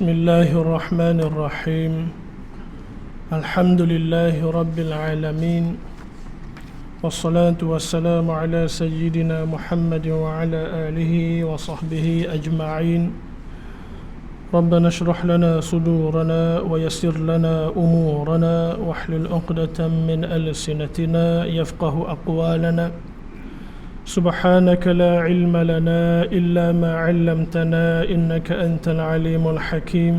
بسم الله الرحمن الرحيم الحمد لله رب العالمين والصلاة والسلام على سيدنا محمد وعلى آله وصحبه أجمعين ربنا اشرح لنا صدورنا ويسر لنا أمورنا واحلل عقدة من ألسنتنا يفقه أقوالنا سبحانك لا علم لنا إلا ما علمتنا إنك أنت العليم الحكيم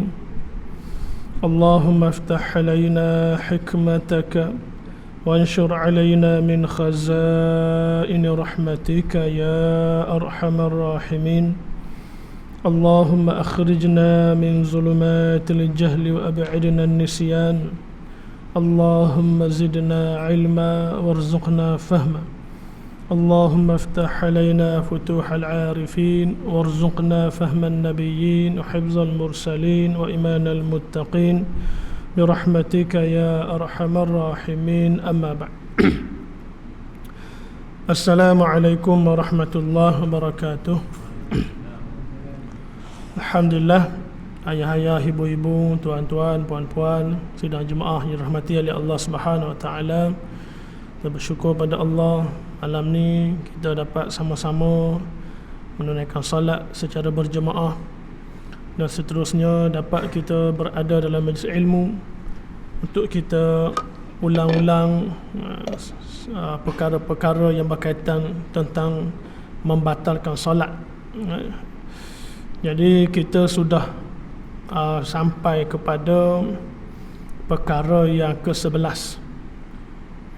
اللهم افتح علينا حكمتك وانشر علينا من خزائن رحمتك يا أرحم الراحمين اللهم أخرجنا من ظلمات الجهل وأبعدنا النسيان اللهم زدنا علما وارزقنا فهما اللهم افتح علينا فتوح العارفين وارزقنا فهم النبيين وحفظ المرسلين وإيمان المتقين برحمتك يا أرحم الراحمين أما بعد السلام عليكم ورحمة الله وبركاته Alhamdulillah, ayah-ayah, ibu-ibu, tuan-tuan, puan-puan, sidang jemaah yang dirahmati oleh Allah Subhanahu Wa Taala. Kita bersyukur pada Allah, malam ni kita dapat sama-sama menunaikan salat secara berjemaah dan seterusnya dapat kita berada dalam majlis ilmu untuk kita ulang-ulang perkara-perkara yang berkaitan tentang membatalkan salat. Jadi kita sudah sampai kepada perkara yang ke-11.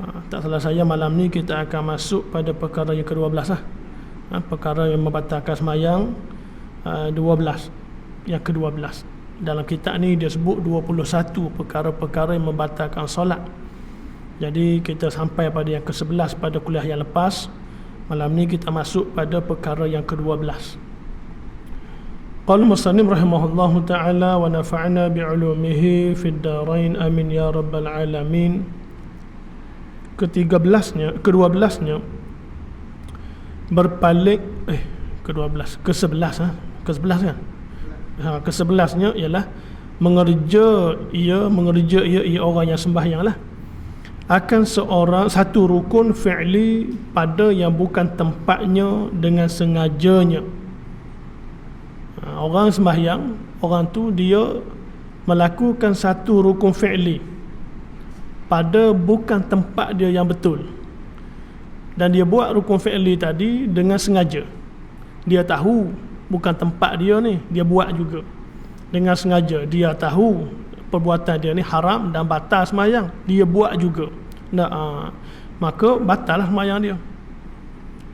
Tak salah saya malam ni kita akan masuk pada perkara yang ke-12 lah. Perkara yang membatalkan sembahyang 12. Yang ke-12. Dalam kitab ni dia sebut 21 perkara-perkara yang membatalkan solat. Jadi kita sampai pada yang ke-11 pada kuliah yang lepas. Malam ni kita masuk pada perkara yang ke-12. Qala musannif rahimahullahu ta'ala wa nafa'na bi'ulumihi fid darain amin ya rabbal alamin. Ke-12nya berpaling ke-11 kan. Ke-11nya ialah mengerja ia orang yang sembahyang lah akan satu rukun fi'li pada yang bukan tempatnya dengan sengajanya. Orang sembahyang, orang tu dia melakukan satu rukun fi'li pada bukan tempat dia yang betul, dan dia buat rukun fi'li tadi dengan sengaja. Dia tahu bukan tempat dia ni, dia buat juga dengan sengaja. Dia tahu perbuatan dia ni haram dan batal sembahyang, dia buat juga. Maka batal lah sembahyang dia.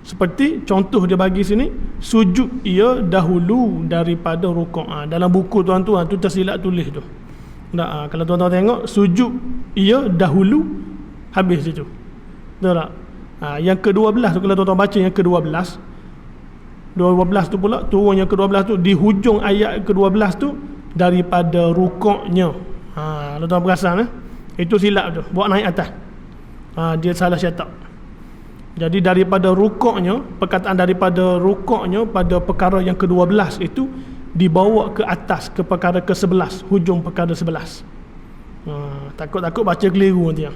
Seperti contoh dia bagi sini, sujud ia dahulu daripada rukuk. Dalam buku tuan-tuan tu tersilap tulis tu. Kalau tuan-tuan tengok, sujud ia dahulu, habis situ. Betul tak? Yang ke-12 tu, kalau tuan-tuan baca yang ke-12 tu pula, turun yang ke-12 tu, di hujung ayat ke-12 tu, daripada rukuknya. Tuan-tuan perasan itu silap tu, buat naik atas. Dia salah cetak. Jadi daripada rukuknya, perkataan daripada rukuknya pada perkara yang ke-12 itu dibawa ke atas ke perkara ke-11, hujung perkara 11. Takut-takut baca keliru nanti.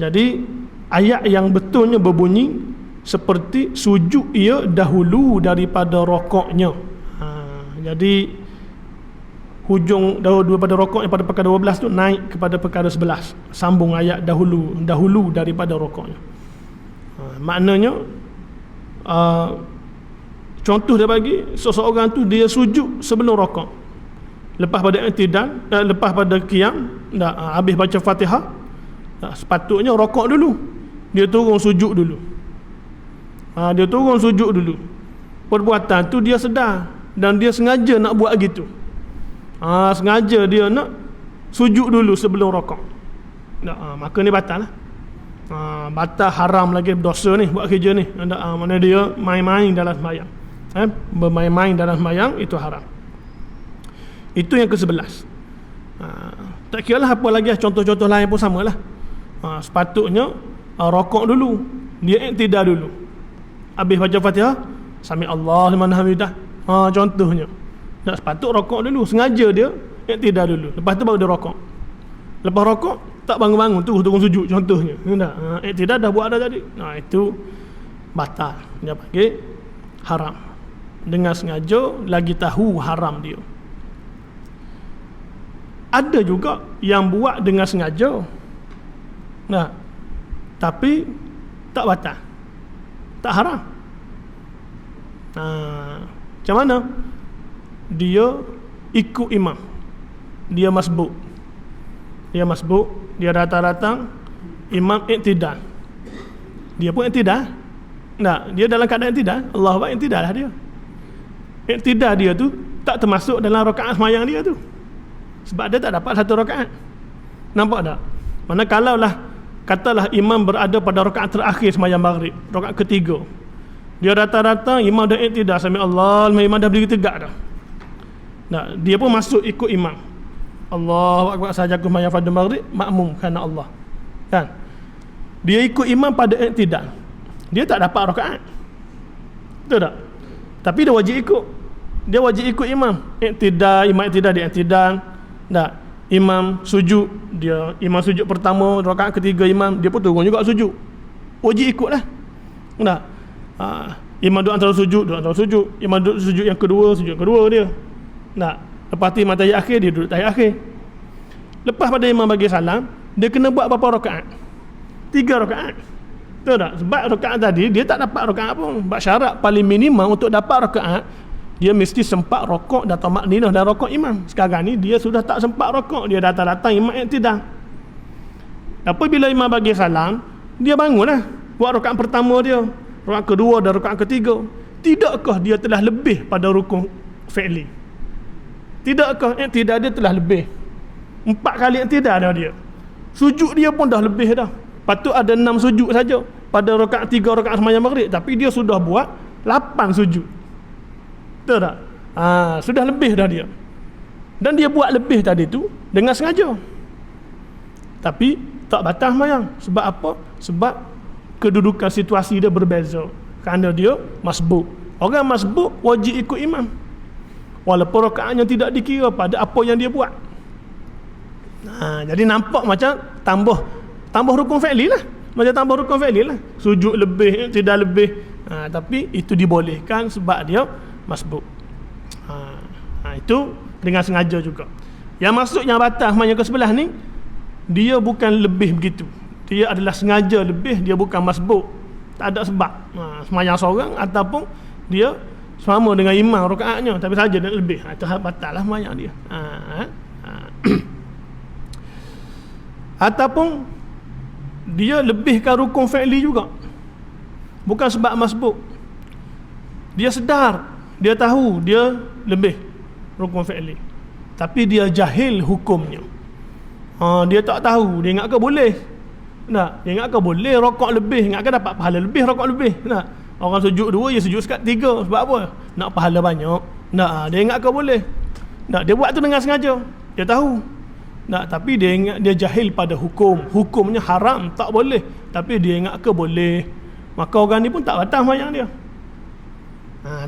Jadi ayat yang betulnya berbunyi seperti sujud ia dahulu daripada rukuknya. Jadi hujung daripada rukuk pada perkara 12 tu naik kepada perkara 11, sambung ayat dahulu daripada rukuknya. Maknanya contoh dia bagi, seseorang tu dia sujud sebelum rukuk, lepas pada i'tidal, lepas pada qiyam, habis baca Fatihah, sepatutnya rukuk dulu, dia turun sujud dulu. Perbuatan tu dia sedar dan dia sengaja nak buat gitu. Sengaja dia nak sujud dulu sebelum rukuk. Maka ni batal lah. Batal, haram lagi, dosa ni buat kerja ni. Mana dia main-main dalam sembahyang. Bermain-main dalam sembahyang itu haram. Itu yang ke-11. Tak kira lah apa lagi, contoh-contoh lain pun samalah. Sepatutnya rukuk dulu, dia i'tidal dulu, habis baca Fatihah, sami Allah liman hamidah. Contohnya Tak sepatut rokok dulu, sengaja dia iktidal dulu, lepas tu baru dia rokok. Lepas rokok tak bangun-bangun tu turun sujud contohnya. Iktidal dah buat dah tadi. Itu batal. Dia panggil haram. Dengan sengaja lagi tahu haram dia. Ada juga yang buat dengan sengaja. Tapi tak batal. Tak haram. Macam mana? Dia ikut imam. Dia masbuk. Dia datang-datang, imam iktidal. Dia pun iktidal. Dia dalam keadaan iktidal. Allah Akbar, iktidal lah dia. Iktidal dia tu tak termasuk dalam rakaat sembahyang dia tu. Sebab dia tak dapat satu rakaat. Nampak tak? Mana kalaulah katalah imam berada pada rakaat terakhir sembahyang maghrib, rakaat ketiga. Dia datang-datang, imam dah iktidal sampai Allah, imam dah berdiri tegak dah. Dia pun masuk ikut imam. Allahu Akbar sahaja aku sembahyang fardu maghrib, makmum kerana Allah. Kan? Dia ikut imam pada iktidal. Dia tak dapat rakaat. Betul tak? Tapi dia wajib ikut. Dia wajib ikut imam. Imam iktidal dia iktidal. Imam sujud, imam sujud pertama, rakaat ketiga imam, dia pun turun juga sujud. Wajib ikutlah. Imam duduk antara sujud, Imam duduk sujud yang kedua, dia. Lepas tu imam tahiyat akhir, dia duduk tahiyat akhir. Lepas pada imam bagi salam, dia kena buat berapa rakaat? 3 rakaat. Betul tak? Sebab rakaat tadi dia tak dapat rakaat pun. Sebab syarat paling minimum untuk dapat rakaat, dia mesti sempat rokok dan tamakninah dan rokok imam. Sekarang ni dia sudah tak sempat rokok, dia datang-datang imam iktidal. Apabila imam bagi salam, dia bangunlah buat rakaat pertama dia, rakaat kedua dan rakaat ketiga. Tidakkah dia telah lebih pada rukun fi'li? Tidakkah iktidal dia telah lebih? 4 kali iktidal dah dia. Sujud dia pun dah lebih dah. Patut ada 6 sujud saja pada rakaat 3 rakaat sembahyang maghrib, tapi dia sudah buat 8 sujud. Betul tak? Sudah lebih dah dia. Dan dia buat lebih tadi tu dengan sengaja. Tapi tak batal sembahyang. Sebab apa? Sebab kedudukan situasi dia berbeza. Kerana dia masbuk. Orang masbuk wajib ikut imam, walaupun rakaatnya tidak dikira pada apa yang dia buat. Jadi nampak macam tambah rukun fi'li lah. Macam tambah rukun fi'li lah. Sujud lebih, tidak lebih. Tapi itu dibolehkan sebab dia masbuk. Itu dengan sengaja juga. Yang masuk yang batal sembahyang ke sebelah ni, dia bukan lebih begitu. Dia adalah sengaja lebih, dia bukan masbuk. Tak ada sebab. Sembahyang seorang ataupun dia sama dengan imam rakaatnya, tapi saja dia lebih. Itu batal lah sembahyang dia. Ataupun dia lebihkan rukun fi'li juga, bukan sebab masbuk. Dia sedar, dia tahu dia lebih rukun fi'li, tapi dia jahil hukumnya. Dia tak tahu, dia ingatkan boleh. Dia ingatkan boleh rokok lebih, ingatkan dapat pahala lebih rokok lebih. Orang sujud 2, dia sujud sekat 3. Sebab apa? Nak pahala banyak. Dia ingatkan boleh. Dia buat tu dengan sengaja. Dia tahu. Tapi dia ingat, dia jahil pada hukum. Hukumnya haram, tak boleh. Tapi dia ingatkan boleh. Maka orang ni pun tak batal sembahyang dia.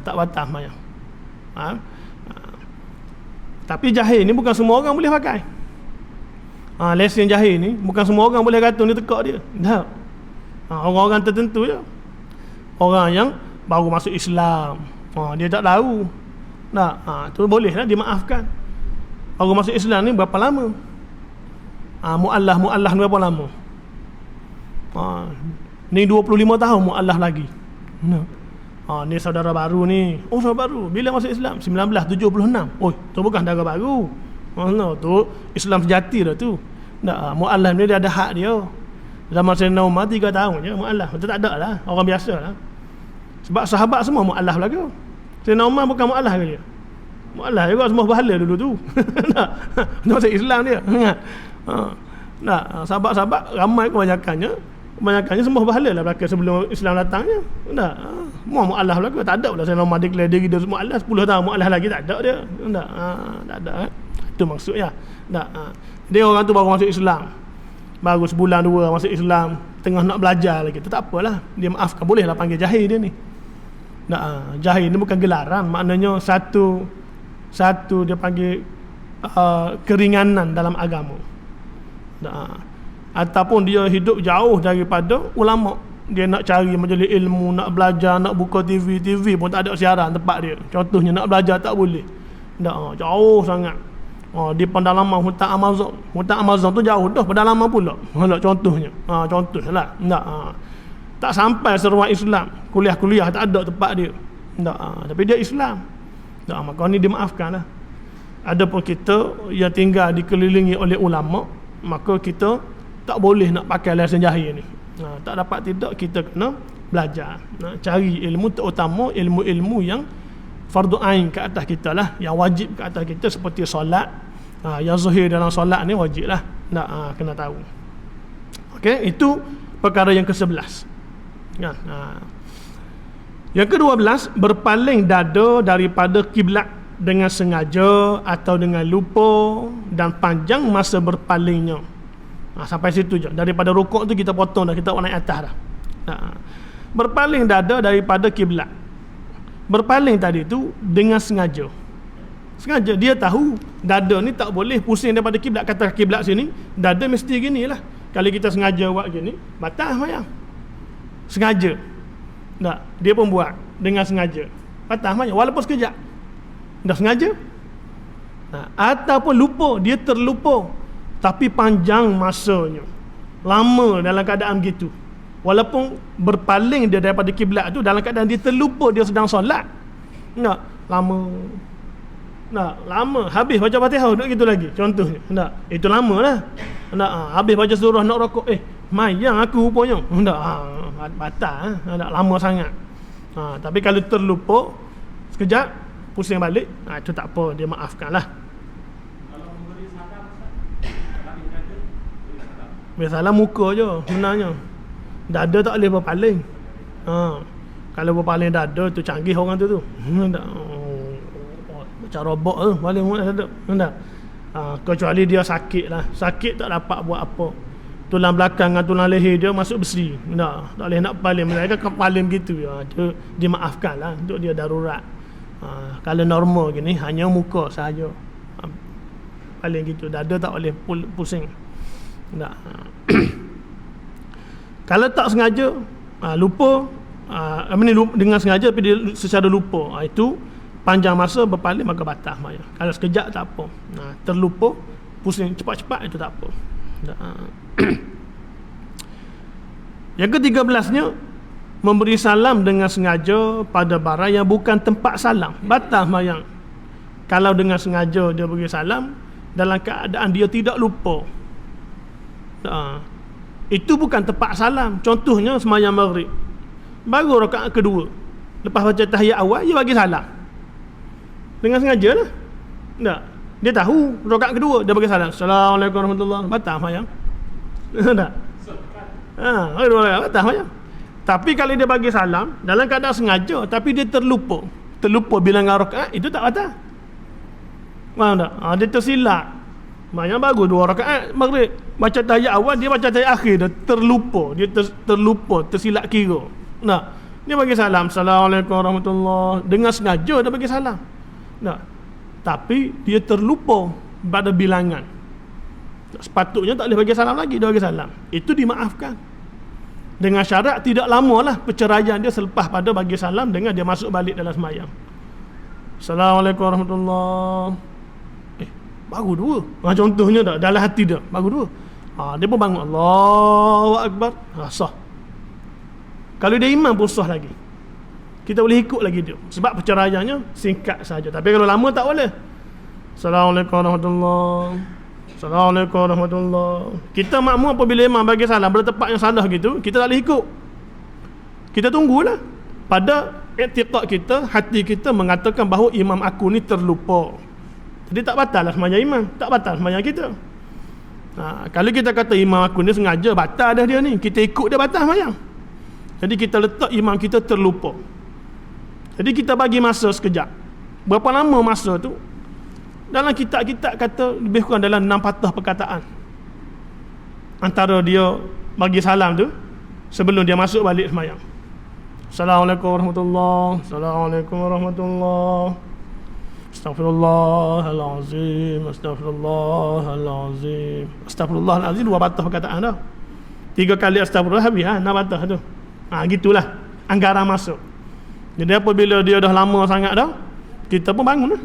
Tak batal sembahyang. Tapi jahil ni bukan semua orang boleh pakai. Lesen jahil ni bukan semua orang boleh kata ni tekak dia. Tak. Orang-orang tertentu je. Orang yang baru masuk Islam, dia tak tahu. Tu bolehlah dimaafkan. Baru masuk Islam ni berapa lama? Mu'allah ni berapa lama? Ni 25 tahun mu'allah lagi. Ni saudara baru ni. Saudara baru. Bila masuk Islam? 1976. Tu bukan saudara baru. Tu Islam sejati dah tu. Mu'allah ni dia ada hak dia. Zaman Sayyidina Umar 3 tahun je mu'allah. Betul tak ada lah. Orang biasa lah. Sebab sahabat semua mu'allah belaka. Sayyidina Umar bukan mu'allah ke dia? Mu'allah juga, semua bahala dulu tu. Masuk Islam dia. Sahabat-sahabat ramai kebanyakannya semua bahala lah belaka sebelum Islam datangnya. Semua mu'allah belaka. Tak ada pula Sayyidina Umar declare diri dia mu'allah. 10 tahun mu'allah lagi tak ada dia. Tak ada. Itu maksudnya. Dia orang tu baru masuk Islam, baru sebulan 2 masuk Islam, tengah nak belajar lagi. Tu tak apalah, dia maafkan, boleh lah panggil jahil dia ni. Jahil ni bukan gelaran, maknanya satu satu dia panggil keringanan dalam agama. Ataupun dia hidup jauh daripada ulama, dia nak cari majlis ilmu, nak belajar, nak buka TV pun tak ada siaran tempat dia. Contohnya nak belajar tak boleh. Jauh sangat. Di pedalaman hutan Amazon tu jauh dah, pedalaman pula. Contohnya. Contohlah. Tak sampai seruan Islam. Kuliah tak ada tempat dia. Tapi dia Islam. Maka ni dimaafkanlah. Adapun kita yang tinggal dikelilingi oleh ulama, maka kita tak boleh nak pakai lesen jahil ni. Tak dapat tidak, kita kena belajar. Cari ilmu, terutama ilmu-ilmu yang fardu ain ke atas kita lah, yang wajib ke atas kita, seperti solat. Yang zahir dalam solat ni wajib lah. Kena tahu. Okey, itu perkara yang ke-11. Yang ke-12, berpaling dada daripada kiblat dengan sengaja atau dengan lupa dan panjang masa berpalingnya. Sampai situ je. Daripada rukuk tu kita potong dah, kita naik atas dah. Berpaling dada daripada kiblat. Berpaling tadi tu dengan sengaja. Sengaja dia tahu dada ni tak boleh pusing daripada kiblat. Kata kiblat sini, dada mesti gini lah. Kalau kita sengaja buat gini, batal sembahyang. Sengaja. Dia pun buat dengan sengaja. Batal sembahyang walaupun sekejap. Dah sengaja. Ataupun lupa, dia terlupa tapi panjang masanya, lama dalam keadaan begitu, walaupun berpaling dia daripada kiblat tu dalam keadaan dia terlupa dia sedang solat. Lama habis baca Fatihah duduk gitu lagi contohnya. Itu lama lah. Habis baca surah nak rokok, mayang aku rupanya. Batal. Lama sangat. Tapi kalau terlupa sekejap pusing balik, itu tak apa, dia maafkan lah. Biasalah muka je sebenarnya. Dada tak boleh berpaling. Kalau berpaling dada tu canggih orang tu. Macam robot tu paling dada. Kecuali dia sakit lah. Sakit tak dapat buat apa. Tulang belakang dengan tulang leher dia masuk besi. Tak boleh nak paling. Mereka kan paling begitu. Dia dimaafkan lah. Untuk dia darurat. Kalau normal gini hanya muka sahaja. Paling gitu. Dada tak boleh pusing. Kalau tak sengaja, lupa, dengan sengaja tapi dia secara lupa, itu panjang masa berpaling maka batal sembahyang. Kalau sekejap tak apa. Terlupa, pusing cepat-cepat, itu tak apa. Yang ke-13-nya, memberi salam dengan sengaja pada barang yang bukan tempat salam, batal sembahyang. Kalau dengan sengaja dia beri salam dalam keadaan dia tidak lupa, itu bukan tempat salam. Contohnya sembahyang maghrib, baru rakaat kedua, lepas baca tahiyat awal dia bagi salam dengan sengaja lah. Dia tahu rakaat kedua dia bagi salam, Assalamualaikum warahmatullahi wabarakatuh, batal sembahyang. Batal sembahyang. Tapi kalau dia bagi salam dalam keadaan sengaja tapi dia terlupa bilangan rakaat, itu tak batal. Faham tak? Dia tersilap, banyak bagus 2 rakaat maghrib, baca tahiyat awal, dia baca tahiyat akhir, dia terlupa, tersilap kira. Dia bagi salam, Assalamualaikum warahmatullahi, dengan sengaja dia bagi salam. Tapi dia terlupa pada bilangan. Sepatutnya tak boleh bagi salam lagi, dia bagi salam. Itu dimaafkan. Dengan syarat tidak lamalah perceraian dia selepas pada bagi salam dengan dia masuk balik dalam sembahyang. Assalamualaikum warahmatullahi, baru 2. Contohnya tak, dalam hati dia baru 2. Dia pun bangun, Allahu Akbar, sah. Kalau dia imam pun sah lagi, kita boleh ikut lagi dia, sebab perceraiannya singkat saja. Tapi kalau lama tak boleh. Assalamualaikum warahmatullahi, Assalamualaikum warahmatullahi. Kita makmum apabila imam bagi salam pada tempat yang salah gitu, kita tak boleh ikut. Kita tunggulah. Pada i'tiqad kita, hati kita mengatakan bahawa imam aku ni terlupa, jadi tak batal lah sembahyang imam, tak batal sembahyang kita. Kalau kita kata imam aku ni sengaja, batal dah dia ni, kita ikut dia, batal sembahyang. Jadi kita letak imam kita terlupa. Jadi kita bagi masa sekejap. Berapa lama masa tu? Dalam kitab-kitab kata lebih kurang dalam 6 patah perkataan antara dia bagi salam tu sebelum dia masuk balik sembahyang. Assalamualaikum warahmatullahi, Assalamualaikum warahmatullahi. Astaghfirullahalazim, astaghfirullahalazim, astaghfirullahalazim, 2 batah perkataan dah. 3 kali astagfirullah habis 6 batah tu. Gitulah anggaran masuk. Jadi apabila dia dah lama sangat dah, kita pun bangun lah.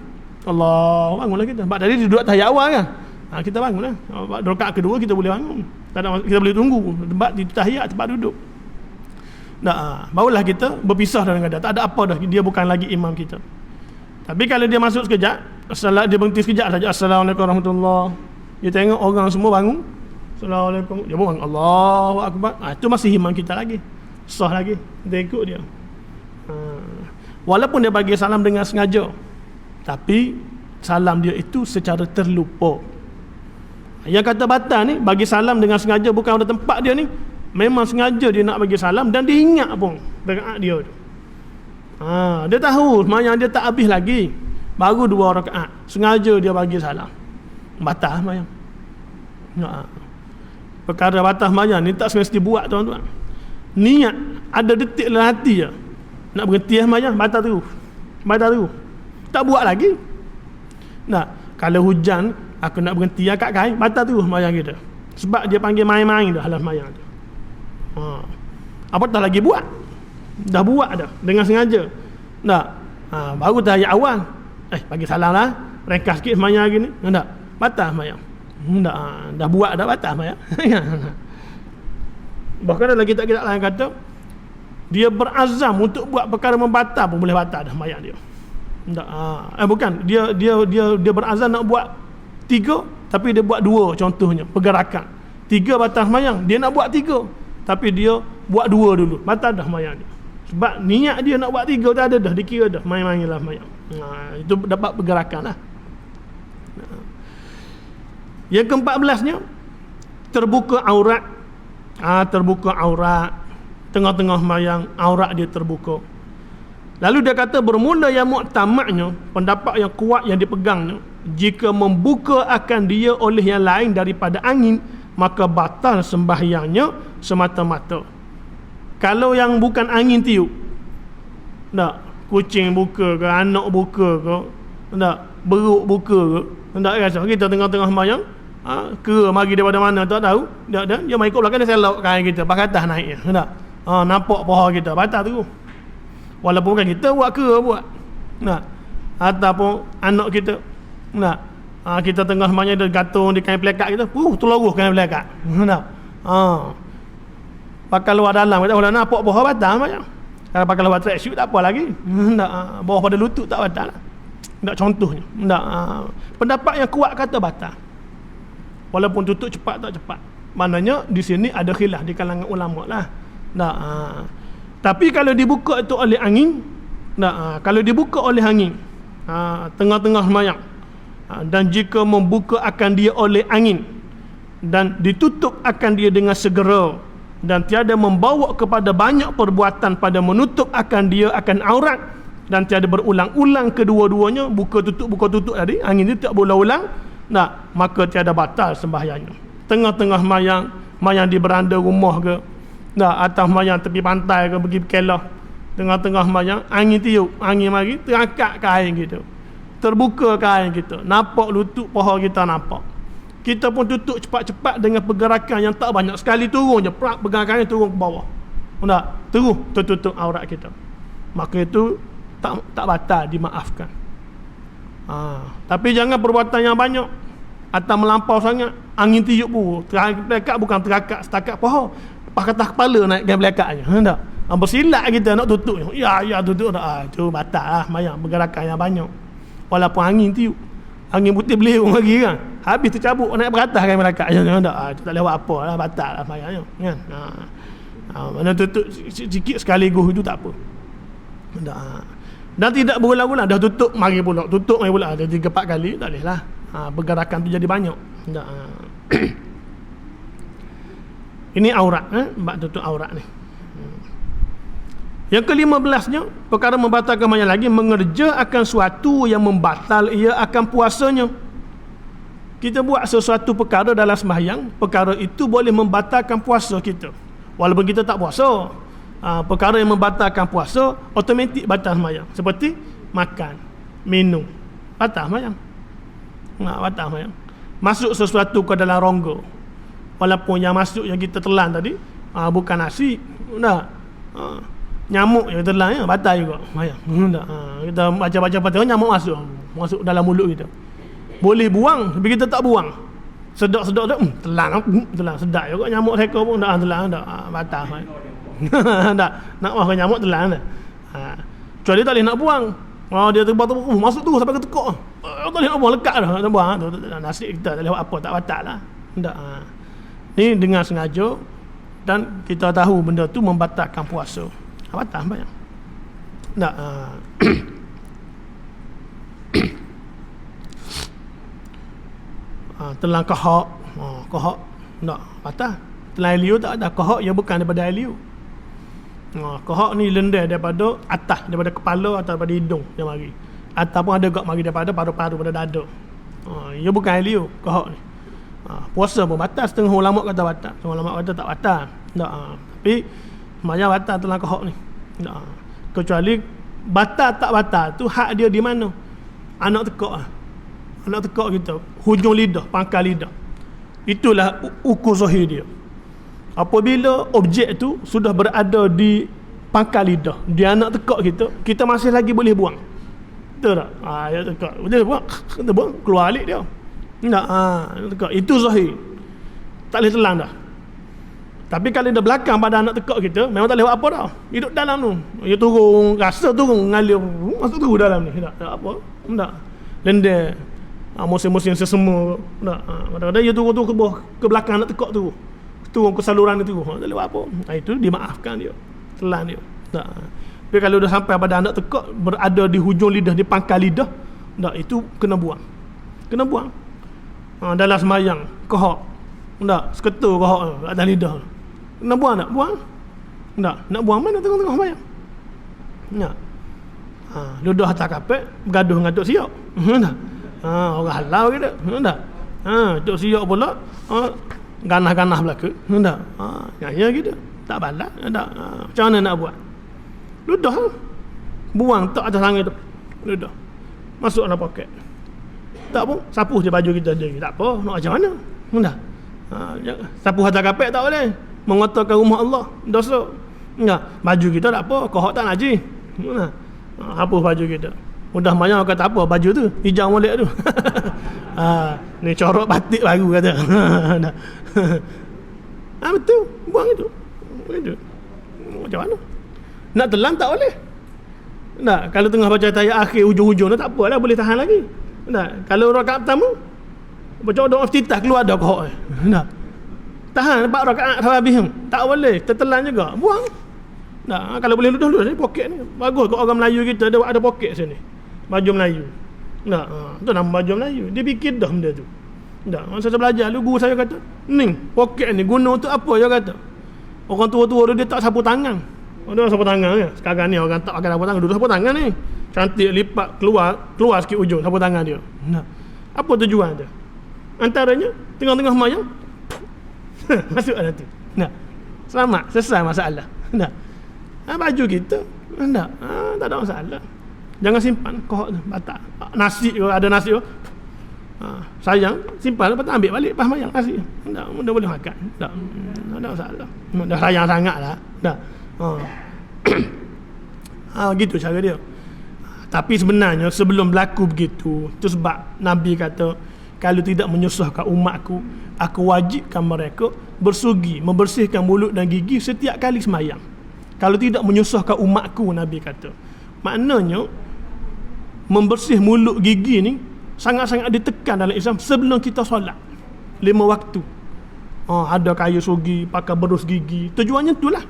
Allah, bangunlah kita. Sebab tadi duduk tahiyat awal kan. Kita bangun lah. Rakaat kedua kita boleh bangun. Kita boleh tunggu tempat di tahiyat, tempat duduk. Barulah kita berpisah dengan dia. Tak ada apa dah, dia bukan lagi imam kita. Tapi kalau dia masuk sekejap, dia berhenti sekejap saja, Assalamualaikum warahmatullahi. Dia tengok orang semua bangun, Assalamualaikum, dia bangun, Allahu Akbar. Itu masih imam kita lagi, sah lagi, kita ikut dia. Walaupun dia bagi salam dengan sengaja, tapi salam dia itu secara terlupa. Yang kata batal ni, bagi salam dengan sengaja bukan pada tempat dia ni, memang sengaja dia nak bagi salam dan dia ingat pun rakaat dia tu. Dia tahu semayang dia tak habis lagi, baru 2 rakaat, sengaja dia bagi salam, batal semayang. Perkara batal semayang ni tak semesti buat tuan-tuan. Niat ada detik dalam hati je nak berhenti semayang, batal terus, tak buat lagi. Kalau hujan aku nak berhenti akad kain, batal terus semayang kita, sebab dia panggil main-main dah dalam semayang tu. Apatah lagi buat, dah buat dah dengan sengaja. Baru tahiyat awal bagi salam lah, ringkas sikit semayang lagi ni, batal semayang. Dah buat dah, batal semayang. Bahkan dalam kitab-kitab lain kata, dia berazam untuk buat perkara membatal pun boleh batal dah semayang dia. Bukan, dia berazam nak buat 3, tapi dia buat 2, contohnya pergerakan 3 batal semayang, dia nak buat 3, tapi dia buat 2 dulu, batal dah semayang dia. Sebab niat dia nak buat 3 tak ada dah, dikira dah main-main lah semayang. Itu dapat pergerakan lah. Yang ke-14 nya, terbuka aurat. Terbuka aurat tengah-tengah semayang, aurat dia terbuka. Lalu dia kata bermula yang muktamadnya, pendapat yang kuat yang dipegangnya, jika membuka akan dia oleh yang lain daripada angin, maka batal sembahyangnya semata-mata. Kalau yang bukan angin tiup, kucing buka ke, anak buka ke, beruk buka ke, rasa kita tengah-tengah semayang, kera mari daripada mana tak tahu, dia main ikut belakang, dia selok kain kita, pakai atas naik, nampak paha kita, batal tu. Walaupun kan kita buat kera buat, ataupun anak kita, kita tengah semayang, dia gantung di kain pelekat kita, terlaruh kain pelekat, pakai luar dalam kita, kalau nampak paha batal semayang. Kalau pakai luar track shoot tak apa lagi, bawah pada lutut tak batal lah. Contohnya, pendapat yang kuat kata batal, walaupun tutup cepat tak cepat. Maknanya di sini ada khilaf di kalangan ulama lah. Tapi kalau dibuka itu oleh angin, kalau dibuka oleh angin, tengah-tengah semayang, dan jika membuka akan dia oleh angin dan ditutup akan dia dengan segera, dan tiada membawa kepada banyak perbuatan pada menutup akan dia akan aurat, dan tiada berulang-ulang kedua-duanya, buka tutup tadi, angin itu tak berulang-ulang, maka tiada batal sembahyangnya. Tengah-tengah mayang di beranda rumah ke, atas mayang tepi pantai ke, pergi kelah, tengah-tengah mayang, angin tiup, angin mari terangkat kain kita, terbuka kain kita, nampak lutut paha kita nampak. Kita pun tutup cepat-cepat dengan pergerakan yang tak banyak, sekali turun je, pergerakannya turun ke bawah, terus tertutup aurat kita, maka itu tak batal, dimaafkan. Tapi jangan perbuatan yang banyak atau melampau sangat. Angin tiup pun pelekat, bukan terakat setakat paha, pakai atas kepala naikkan pelekatnya, bersilat kita nak tutup, tutup dah, itu batal lah semayang, pergerakan yang banyak. Walaupun angin tiup, angin putih beliung lagi kan, habis tercabut naik beratas kan pelekatnya, itu tak lewat apa lah, batal lah semayangnya kan. Mana tutup sikit sekaligus itu tak apa. Dan tidak berulang-ulang, dah tutup mari pula, ada 3-4 kali, tak boleh lah. Pergerakan tu jadi banyak. Ini aurat, bab tutup aurat ni. Yang ke-15 nya, perkara membatalkan semayang lagi, mengerja akan suatu yang membatal ia akan puasanya. Kita buat sesuatu perkara dalam sembahyang, perkara itu boleh membatalkan puasa kita, walaupun kita tak puasa. Perkara yang membatalkan puasa automatik batal sembahyang, seperti makan, minum, batal sembahyang. Batal sembahyang. Masuk sesuatu ke dalam rongga, walaupun yang masuk yang kita telan tadi bukan nasi, nyamuk yang telan ya, batal juga sembahyang. Kita baca-baca Fatihah, nyamuk masuk dalam mulut kita. Boleh buang, tapi kita tak buang. Sedap-sedap tu telan sedap juga nyamuk seka pun telan batal sembahyang. Nak makan nyamuk telan dah. Kecuali tak boleh nak buang. Dia terbang masuk tu sampai ke tekak. Tak boleh nak buang, lekat dah nak buang. Nasib kita tak boleh buat apa, tak batal lah. Ni dengan sengaja dan kita tahu benda tu membatalkan puasa. Batal sembahyang. Telan kahak. Kahak tak batal. Telan liu tak ada. Kahak yang bukan daripada liu. Kahak ni lendai daripada atas, daripada kepala atau daripada hidung dia mari. Ataupun ada gak mari daripada paru-paru, pada dada. Ia bukan liu, kahak ni. Puasa pun batal, setengah ulama kata batal, setengah ulama kata tak batal. Tapi sembahyang batal telan kahak ni. Kecuali batal tak batal tu hak dia di mana? Anak tekak. Anak tekak kita, hujung lidah, pangkal lidah. Itulah ukur zahir dia. Apabila objek tu sudah berada di pangkal lidah, di anak tekak kita masih lagi boleh buang. Betul tak? Dia tekak, boleh buang, kita buang, keluar alik dia. Tak, tekak. Itu zahir. Tak boleh telan dah. Tapi kalau dia belakang pada anak tekak kita, memang tak boleh buat apa dah. Hidup dalam tu. Dia turun, rasa turun, ngalir, masuk turun dalam ni. Tak apa. Tak. Lendai. Musim-musim sesama. Tak. Kadang-kadang dia turun ke bawah, ke belakang anak tekak tu. Turun ke saluran itu, tak boleh buat apa. Itu dimaafkan dia, telan dia. Tak. Tapi kalau dah sampai pada anak tekak, berada di hujung lidah, di pangkal lidah, tak, itu kena buang. Kena buang. Dalam sembahyang, kahak, tak, seketul kahak atas lidah. Kena buang tak? Buang. Tak, nak buang mana tengah-tengah sembahyang? Tak. Ludah atas kapet, bergaduh dengan Tok Siok. Tak. Orang halau kita. Tak. Tok Siok pula, ganah-ganah belaka. Tak. Ya gitu. Tak balak. Tak. Macam mana nak buat? Ludah. Buang tak atas tangan tu. Ludah. Masuk dalam poket. Tak pun sapu je baju kita sendiri. Tak apa. Nak macam mana? Tak. Sapu atas kapet tak boleh. Mengotorkan rumah Allah. Dosa. Tak. Baju kita tak apa. Kohok tak najis. Tak. Hapus baju kita. Mudah banyak kata apa baju tu? Hijau molek tu. Ni corok batik baru kata. Betul. Buang itu. Macam mana? Nak telan tak boleh. Tak. Kalau tengah baca tayat akhir hujung-hujung tak apalah, boleh tahan lagi. Tak. Kalau rakaat pertama baca doa iftitah keluar dah kohok. Tak. Tahan 4 rakaat sampai habis. Tak boleh. Tertelan juga. Buang. Tak. Kalau boleh ludah ni poket ni. Bagus kat orang Melayu kita ada poket sini. Baju Melayu. Tak. Tu nama baju Melayu. Dia fikir dah benda tu. Tak. Masa saya belajar dulu, guru saya kata, ni poket ni guna untuk apa dia kata. Orang tua-tua dia tak sapu tangan. Dia sapu tangan ya. Sekarang ni orang tak pakai sapu tangan, dulu sapu tangan ni. Cantik lipat keluar sikit ujung sapu tangan dia. Tak. Apa tujuan dia? Antaranya tengah-tengah sembahyang masuk dalam tu. Tak. Selamat, selesai masalah. Tak. Baju kita tak. Tak ada masalah. Jangan simpan kohok tu, batal. Nasi ada nasi tu. Sayang, simpan lepas tu ambil balik pas mayang nasi. Tak, mudah boleh makan. Tak. Tak ada masalah. Dah sayang sangatlah. Tak. Gitu cara dia. Tapi sebenarnya sebelum berlaku begitu, tu sebab Nabi kata, kalau tidak menyusahkan umatku, aku wajibkan mereka bersugi, membersihkan mulut dan gigi setiap kali sembahyang. Kalau tidak menyusahkan umatku, Nabi kata. Maknanya membersih mulut gigi ni sangat-sangat ditekan dalam Islam sebelum kita solat 5 waktu. Ada kayu sugi, pakai berus gigi. Tujuannya itulah.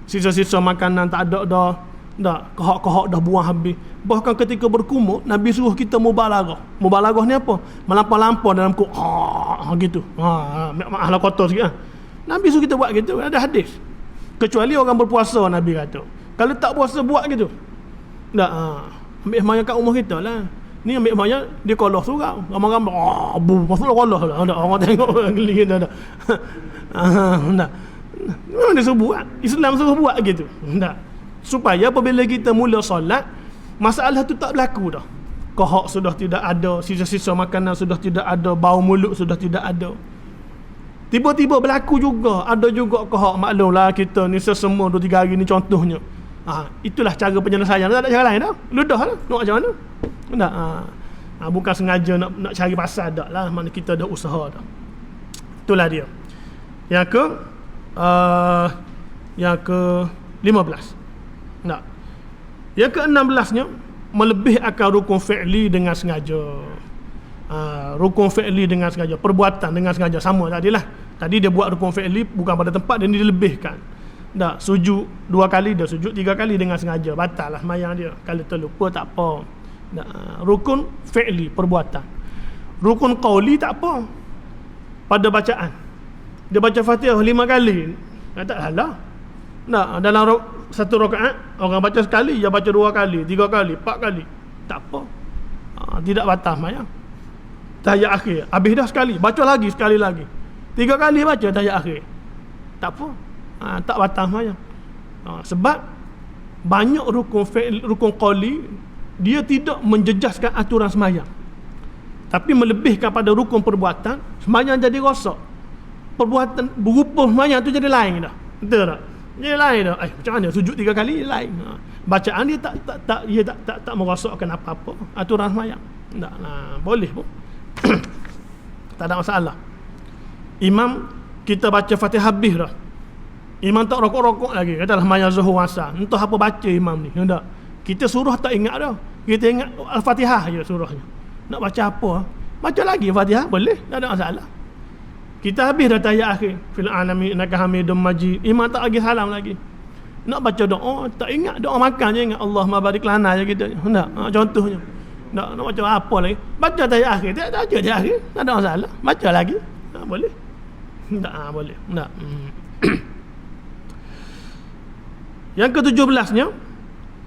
Sisa-sisa makanan tak ada dah. Tak, kohok-kohok dah buang habis. Bahkan ketika berkumur, Nabi suruh kita mubalaghah. Mubalaghah ni apa? Melampau-lampau dalam gitu. Maaflah kotor sikit. Nabi suruh kita buat gitu. Ada hadis. Kecuali orang berpuasa, Nabi kata. Kalau tak puasa buat gitu. Tak. Ambil sembahyang kat rumah kita lah. Ni ambil sembahyang dia kolah surau. Ramai-ramai masuk kolah lah. Ada orang tengok geli kita dah. Tak. Memang dia suruh buat. Islam suruh buat gitu. Tak. Supaya apabila kita mula solat, masalah tu tak berlaku dah. kohok sudah tidak ada, sisa-sisa makanan sudah tidak ada, bau mulut sudah tidak ada. Tiba-tiba berlaku juga, ada juga kohok. Maklumlah kita ni sesemua 2-3 hari ni contohnya. Itulah cara penyelesaian. Tak ada cara lain dah. Ludah lah. Nak macam mana? Tak. Bukan sengaja nak cari pasal tak lah. Mana kita dah usaha dah. Itulah dia. Yang ke 15. Tak. Yang ke 16-nya, melebih akan rukun fi'li dengan sengaja. Rukun fi'li dengan sengaja, perbuatan dengan sengaja, sama tadilah. Tadi dia buat rukun fi'li bukan pada tempat, dia dilebihkan. Tak, sujud 2 kali, dia sujud 3 kali dengan sengaja, batal lah sembahyang dia. Kalau terlupa tak apa. Tak, rukun fi'li, perbuatan. Rukun qauli tak apa. Pada bacaan, dia baca Fatihah 5 kali, tak salah. Tak, dalam satu rakaat orang baca sekali, dia baca 2 kali, 3 kali, 4 kali, tak apa. Tidak batal sembahyang. Tahiyat akhir, habis dah sekali, baca lagi sekali lagi, 3 kali baca tahiyat akhir, tak apa. Tak batal sembahyang. Sebab banyak rukun qauli dia tidak menjejaskan aturan sembahyang, tapi melebihkan pada rukun perbuatan. Sembahyang jadi rosak, perbuatan berupa sembahyang tu jadi lain dah. Betul tak? Jadi lain dah. Macam mana sujud 3 kali lain. Bacaan dia tak merosakkan apa-apa aturan sembahyang. Tak, boleh pun. Tak ada masalah. Imam kita baca Fatihah habis dah, imam tak rokok-rokok lagi, katalah sembahyang zuhur asar, entah apa baca imam ni. Tak, kita surah tak ingat dah, kita ingat Al-Fatihah je surahnya. Nak baca apa, baca lagi Fatihah boleh, tak ada masalah. Kita habis dah tahiyat akhir, fil alamin innaka hamidum majid, imam tak lagi salam lagi, nak baca doa tak ingat, doa makan je ingat Allahumma barik lana je kita. Tak, contohnya. Nak baca apa lagi, baca tahiyat akhir, tak baca tahiyat akhir, tak ada masalah, baca lagi, boleh. Tak, boleh. Tak. Yang ke-17-nya,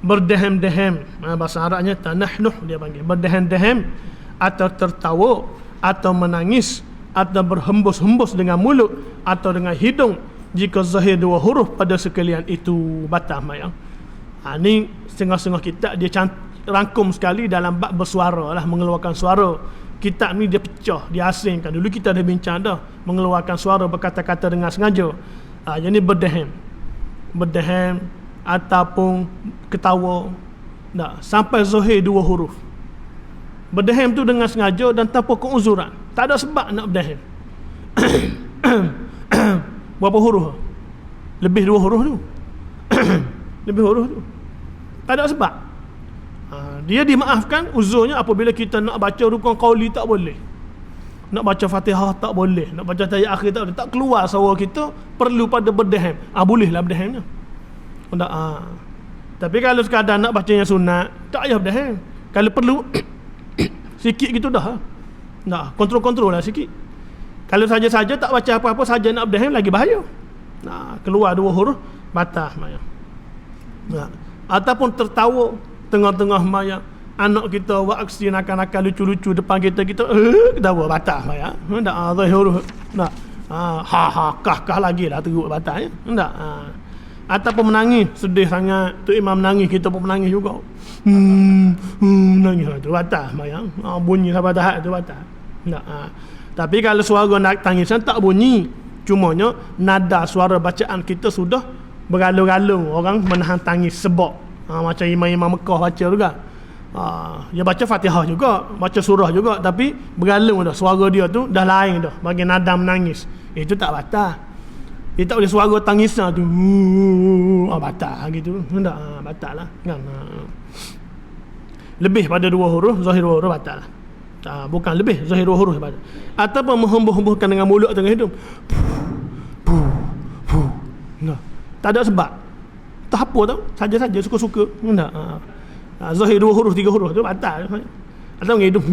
berdehem-dehem. Bahasa Arabnya tanahnuh dia panggil, berdehem-dehem atau tertawa atau menangis atau berhembus-hembus dengan mulut atau dengan hidung jika zahir 2 huruf pada sekalian itu, batal sembahyang. Ni setengah-setengah kitab dia rangkum sekali dalam bab bersuara lah, mengeluarkan suara. Kitab ni dia pecah, dia asingkan. Dulu kita dah bincang dah, mengeluarkan suara, berkata-kata dengan sengaja. Jadi berdehem ataupun ketawa, tak, sampai zahir 2 huruf. Berdehem tu dengan sengaja dan tanpa keuzuran, tak ada sebab nak berdehem. Berapa huruf? Lebih 2 huruf tu. Lebih huruf tu, tak ada sebab. Dia dimaafkan uzurnya apabila kita nak baca rukun qauli tak boleh, nak baca Fatihah tak boleh, nak baca tahiyat akhir tak boleh, tak keluar suara kita, perlu pada berdehem. Bolehlah berdehemnya. Tapi kalau sekadar nak baca yang sunat, tak payah berdehem. Kalau perlu sikit gitu dah. Kontrol-kontrol lah sikit. Kalau saja-saja tak baca apa-apa saja nak berdehem, lagi bahaya. Keluar 2 huruf, batal sembahyang. Ataupun tertawa tengah-tengah sembahyang, anak kita buat aksi nakal-nakal lucu-lucu depan kita ketawa, batal sembahyang. Tak, zahir huruf. Tak. Kah lagi lah teruk, batal ya. Tak. Ataupun menangis, sedih sangat, tu imam menangis, kita pun menangis juga. Nangis tu batal sembahyang. Bunyi sampai tahap tu batal. Tak. Tapi kalau suara nak tangisan tak bunyi, cumanya nada suara bacaan kita sudah bergalung-galung, orang menahan tangis sebab macam imam-imam Mekah baca juga. Dia baca Fatihah juga, baca surah juga, tapi bergalung dah, suara dia tu dah lain dah, bagi nada menangis. Itu tak batal. Dia tak boleh suara tangisan tu batal gitu. Tak, batal lah kan. Lebih pada 2 huruf, zahir 2 huruf batal lah. Bukan lebih, zahir 2 huruf batal. Ataupun menghembus-hembuskan dengan mulut atau dengan hidung. Tak ada sebab, tak apa tau, saja-saja suka-suka. Zahir 2 huruf 3 huruf tu batal. Atau dengan hidung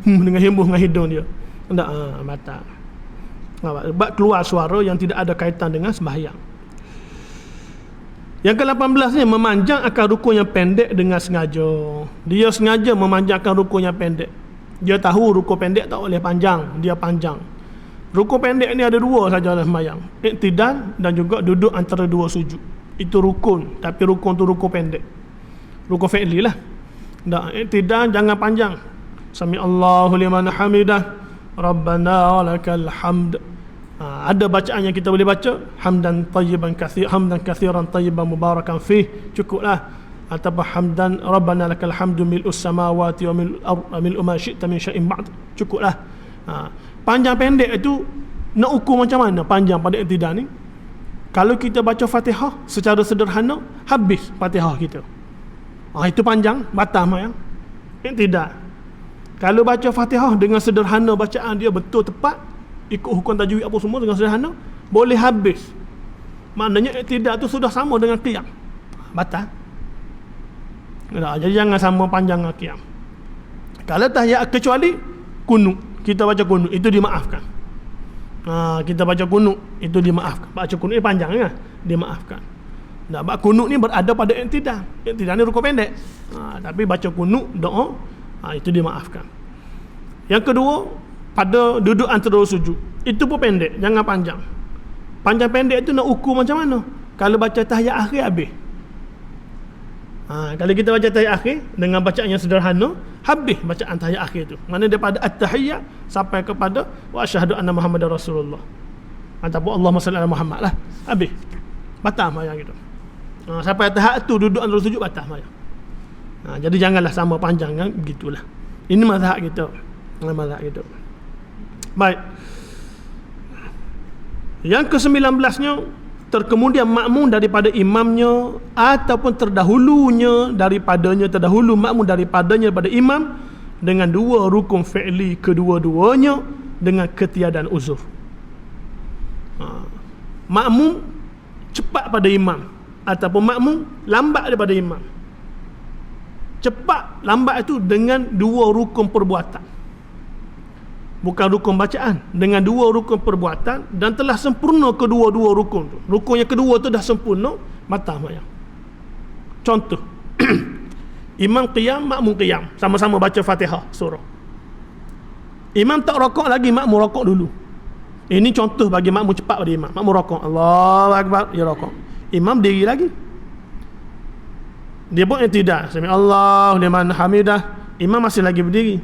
dengan hembus dengan hidung dia, tak, batal. Sebab keluar suara yang tidak ada kaitan dengan sembahyang. Yang ke-18 ni, memanjang akan rukun yang pendek dengan sengaja. Dia sengaja memanjangkan rukun yang pendek. Dia tahu rukun pendek tak boleh panjang, dia panjang. Rukun pendek ni ada 2 saja dalam sembahyang, iktidal dan juga duduk antara 2 sujud. Itu rukun, tapi rukun tu rukun pendek, rukun fi'li lah. Tak, i'tidal jangan panjang. Sami Allahu liman hamidah, Rabbana walakal hamd. Ada bacaan yang kita boleh baca, hamdan kathiran tayyiban mubarakan fih, cukuplah. Ataupun hamdan Rabbana lakal hamdu mil'us samawati wa mil'u ma syi'ta min syai'in ba'd, cukuplah. Panjang pendek itu nak ukur macam mana panjang pada i'tidal ni. Kalau kita baca Fatihah secara sederhana, habis Fatihah kita. Itu panjang, batal mayang. I'tidal. Kalau baca Fatihah dengan sederhana, bacaan dia betul tepat, ikut hukum tajwid apa semua dengan sederhana, boleh habis. Maknanya i'tidal tu sudah sama dengan qiyam. Batal. Jadi jangan sama panjang dengan qiyam. Kalau tahiyat kecuali kunut, kita baca kunut itu dimaafkan. Kita baca kunut itu dimaafkan. Baca kunut ni panjang kan? Dimaafkan. Nah, kunut ni berada pada i'tidal. I'tidal ni rukun pendek. Tapi baca kunut doa itu dimaafkan. Yang kedua, pada duduk antara sujud, itu pun pendek, jangan panjang. Panjang pendek itu nak ukur macam mana? Kalau baca tahiyat akhir habis. Kalau kita baca tahiyat akhir dengan bacaan yang sederhana, habis bacaan tahiyat akhir tu. Mana daripada at-tahiyyat sampai kepada wa asyhadu anna Muhammadar Rasulullah. Ataupun Allahumma salli ala Muhammad lah. Habis. Batal mayang gitu. Sampai tahap tu duduk antara sujud batal mayang. Jadi janganlah sama panjang kan, begitulah. Ini mazhab kita. Mazhab kita. Baik. Yang ke-19-nya, terkemudian makmum daripada imamnya ataupun terdahulu makmum daripadanya pada imam dengan dua rukun fi'li kedua-duanya dengan ketiadaan uzur. Makmum cepat pada imam ataupun makmum lambat daripada imam. Cepat lambat itu dengan dua rukun perbuatan, bukan rukun bacaan, dengan dua rukun perbuatan, dan telah sempurna kedua-dua rukun tu. Rukun yang kedua tu dah sempurna, batal mayang. Contoh, imam qiyam, makmum qiyam, sama-sama baca Fatihah surah. Imam tak rokok lagi, makmum rokok dulu. Ini contoh bagi makmum cepat pada imam. Makmum rokok, Allahu akbar, dia rokok. Imam diri lagi. Dia pun i'tidal, sami Allahu liman hamidah, imam masih lagi berdiri.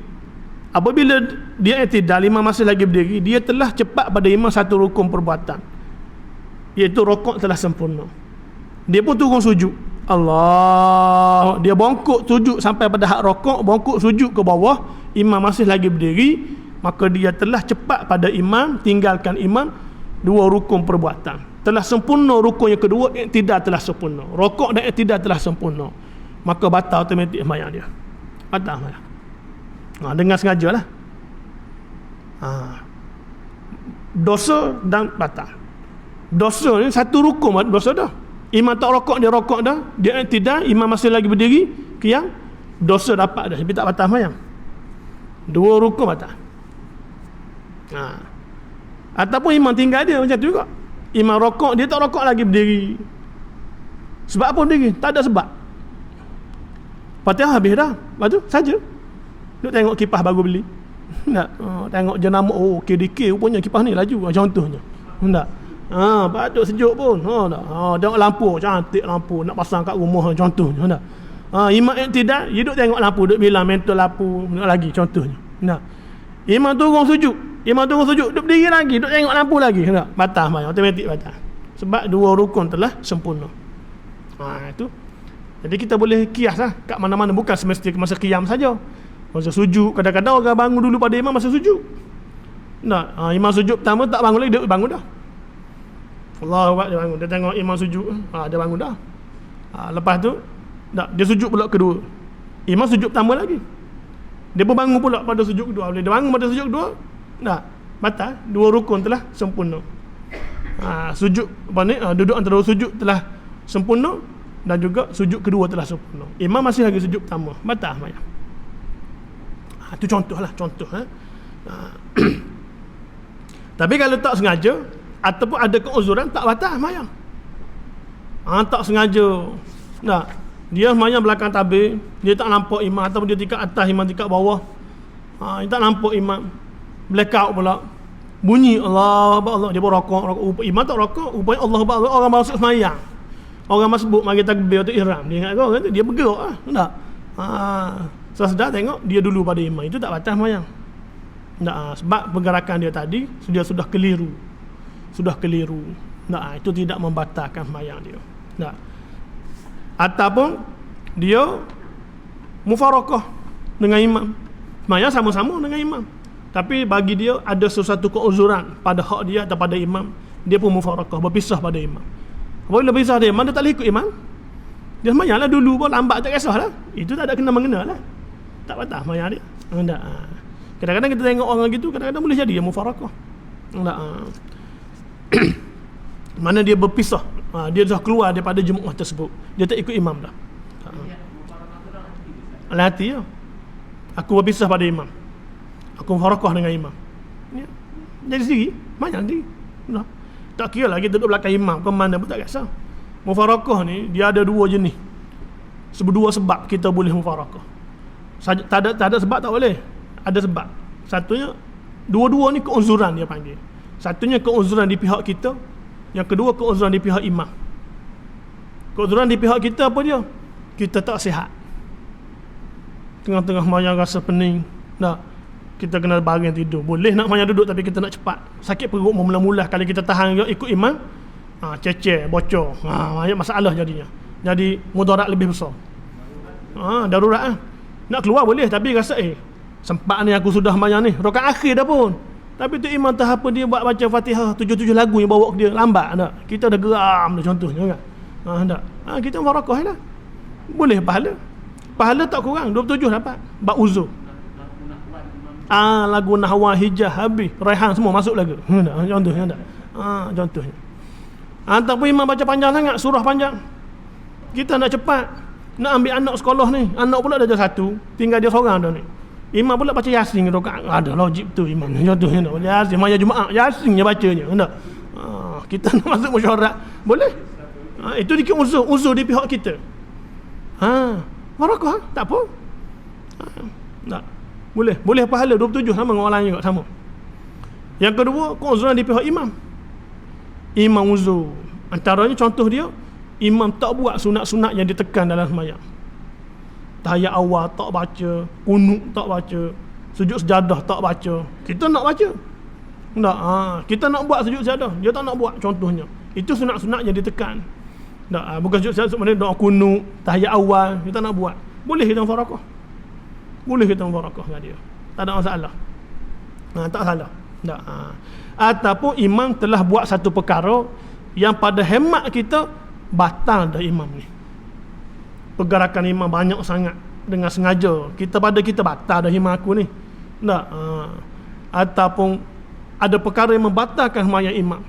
Apabila dia i'tidal, imam masih lagi berdiri, dia telah cepat pada imam satu rukun perbuatan, iaitu rokok telah sempurna. Dia pun turun sujud, Allah, dia bongkok sujud sampai pada hak rokok, bongkok sujud ke bawah, imam masih lagi berdiri, maka dia telah cepat pada imam, tinggalkan imam dua rukun perbuatan. Telah sempurna rukun yang kedua, i'tidal telah sempurna. Rokok dan i'tidal telah sempurna, maka batal automatik sembahyang dia. Batal sembahyang. Dengan sengajalah. Dosa dan batal. Dosa ni satu rukun dosa dah. Imam tak rokok, dia rokok dah, dia i'tidal, imam masih lagi berdiri, qiyam, dosa dapat dah, tapi tak batal sembahyang. Dua rukun batal. Ataupun imam tinggal dia macam tu juga. Imam rokok, dia tak rokok lagi berdiri. Sebab apa berdiri? Tak ada sebab. Fatihah habis dah, lepas tu saja duk tengok kipas baru beli. Tak, tengok jenama, KDK rupanya kipas ni laju, contohnya. Tak, patut sejuk pun. Tengok lampu, cantik lampu, nak pasang kat rumah, contohnya. Tak, imam i'tidal, dia duk tengok lampu, duk bilang mental lampu lagi, contohnya. Tak, imam turun sujud, duk berdiri lagi, duk tengok lampu lagi. Tak, batal sembahyang, automatik batal. Sebab dua rukun telah sempurna. Itu. Jadi kita boleh kias lah kat mana-mana, bukan semestinya masa qiyam saja. Masa sujud, kadang-kadang orang bangun dulu pada imam masa sujud. Tak, imam sujud pertama tak bangun lagi, dia bangun dah. Allahu akbar, dia bangun. Dia tengok imam sujud, dia bangun dah. Lepas tu tak, dia sujud pula kedua. Imam sujud pertama lagi, dia pun bangun pula pada sujud kedua. Bila dia bangun pada sujud kedua, tak, batal. Dua rukun telah sempurna. Sujud apa ni, duduk antara sujud telah sempurna, dan juga sujud kedua telah sempurna. Imam masih lagi sujud pertama, batal sembahyang. Itu contohlah, contoh. Tapi kalau tak sengaja ataupun ada keuzuran, tak batal sembahyang. Tak sengaja, tak, dia sembahyang belakang tabir, dia tak nampak imam, ataupun dia tingkat atas, imam tingkat bawah, dia tak nampak imam, blackout pula, bunyi Allah, Allah, dia pun rokok, imam tak rokok, rupanya Allah, orang masuk sembahyang, orang masbuk mari takbir tu ihram, dia ingat kau, dia bergerak lah. Tak, Sesedar tengok dia dulu pada imam, itu tak batal sembahyang. Sebab pergerakan dia tadi dia sudah keliru. Itu tidak membatalkan sembahyang dia. Ataupun dia mufarakah dengan imam, sembahyang sama-sama dengan imam, tapi bagi dia ada sesuatu keuzuran pada hak dia atau pada imam, dia pun mufarakah, berpisah pada imam. Apabila berpisah dia imam, dia tak boleh ikut imam, dia sembahyanglah dulu pun, lambat tak kisahlah, itu tak ada kena-mengena lah, tak batal sembahyang dia. Kadang-kadang kita tengok orang gitu, kadang-kadang boleh jadi dia mufarakah. Mana dia berpisah, dia dah keluar daripada jemaah tersebut, dia tak ikut imam dah. Hati ya. Aku berpisah pada imam, aku mufarakah dengan imam, ya. Jadi sendiri, banyak sendiri. Tak kira lah kita duduk belakang imam ke mana pun tak kisah. Mufarakah ni dia ada dua jenis. Dua sebab kita boleh mufarakah. Tak ada sebab tak boleh. Ada sebab. Satunya, dua-dua ni keuzuran dia panggil. Satunya keuzuran di pihak kita, yang kedua keuzuran di pihak imam. Keuzuran di pihak kita apa dia? Kita tak sihat, tengah-tengah sembahyang rasa pening, kita kena baring tidur. Boleh nak sembahyang duduk, tapi kita nak cepat. Sakit perut mula-mula, kalau kita tahan ikut imam, cecer, bocor, banyak masalah jadinya. Jadi mudarat lebih besar. Darurat lah. Nak keluar boleh, tapi rasa sempat ni aku sudah sembahyang ni, rakaat akhir dah pun, tapi tu imam tak apa, dia buat baca Fatihah 7 lagu yang bawa dia lambat dah. Kita dah geram dah contohnya kan. Kita mufarakah lah. Boleh pahala tak kurang, 27 dapat. Bab uzur. Lagu Nahwa, Hijah, Habis, Raihan semua masuk lagu. Contohnya tak. Contohnya. Ataupun imam baca panjang sangat, surah panjang. Kita nak cepat, nak ambil anak sekolah ni. Anak pula dah satu, tinggal dia seorang dah ni. Imam pula baca Yasin rakaat. Ada logik tu imam. Contohnya tak. Yasin, maya Jumaat, Yasin dia bacanya. Kita nak masuk mesyuarat, boleh. Itu dikit uzur di pihak kita. Mufarakah tak apa. Tak. Boleh pahala 27 sama dengan orang lain juga sama. Yang kedua, keuzuran di pihak imam. Imam uzur. Antaranya contoh dia, imam tak buat sunat-sunat yang ditekan dalam sembahyang. Tahiyat awal tak baca, kunut tak baca, sujud sejadah tak baca. Kita nak baca. Tak. Kita nak buat sujud sejadah, dia tak nak buat contohnya. Itu sunat-sunat yang ditekan. Tak, bukan sujud sejadah sebenarnya doa kunut, tahiyat awal kita nak buat. Boleh kita mufarakah. Boleh kita mufarakah dengan dia. Tak ada masalah. Tak salah. Tak. Ataupun imam telah buat satu perkara yang pada hemat kita batal dah imam ni. Pergerakan imam banyak sangat dengan sengaja. Kita batal dah imam aku ni. Tak. Ataupun ada perkara yang membatalkan sembahyang imam.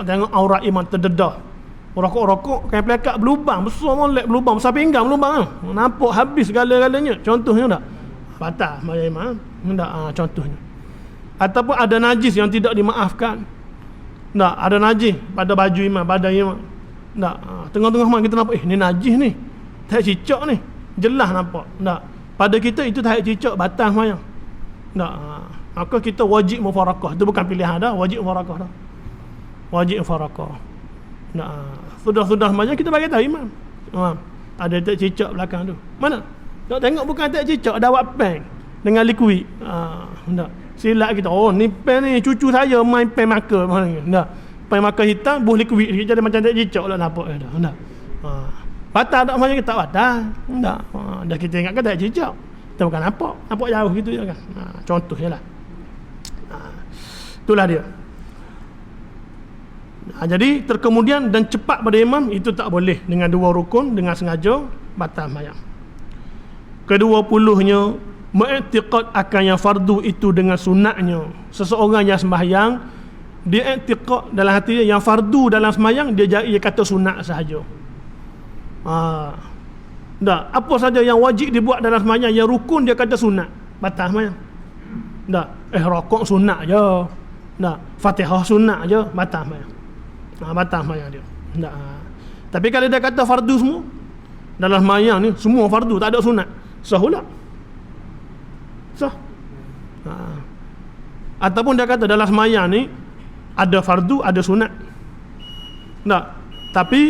Tengok aurat imam terdedah. Rokok-rokok kain pelekat berlubang, besar molek berlubang, besar pinggang berlubang. Nampak habis segala-galanya. Contohnya tak. Batal sembahyang imam. Tak. Contohnya. Ataupun ada najis yang tidak dimaafkan. Tak. Ada najis pada baju imam, badan imam. Tak. Tengah-tengah imam kita nampak, ni najis ni. Tak cicak ni. Jelas nampak. Tak. Pada kita itu tak cicak, batal sembahyang. Tak. Maka kita wajib mufarakah. Itu bukan pilihan dah, wajib mufarakah dah. Wajib mufarakah. Sudah sembahyang kita bagi tahu imam. Ada tak cicak belakang tu. Mana? Tak tengok bukan tak cicak, ada awak pen dengan liquid. Tak. Silap kita. Ni pen ni cucu saya main pen marker. Tak. Pen marker hitam buh liquid jadi macam tak cicak lah nampak dah. Tak. Batal tak sembahyang kita? Tak batal. Tak. Dah kita ingatkan tak cicak. Kita bukan nampak jauh gitu je kan. Contoh jelah. Itulah dia. Jadi terkemudian dan cepat pada imam itu tak boleh. Dengan dua rukun, dengan sengaja batal sembahyang. Kedua-puluhnya, mengiktikad akan yang fardu itu dengan sunatnya. Seseorang yang sembahyang, dia iktikad dalam hati dia yang fardu dalam sembahyang, dia kata sunat sahaja. Tak. Apa saja yang wajib dibuat dalam sembahyang, yang rukun dia kata sunat, batal sembahyang. Tak. Rokok sunat je. Tak. Fatihah sunat je, batal sembahyang. Batal sembahyang dia. Tak. Tapi kalau dia kata fardu semua dalam sembahyang ni, semua fardu, tak ada sunat, sah pula. Sah. Ataupun dia kata dalam sembahyang ni ada fardu, ada sunat. Tak. Tapi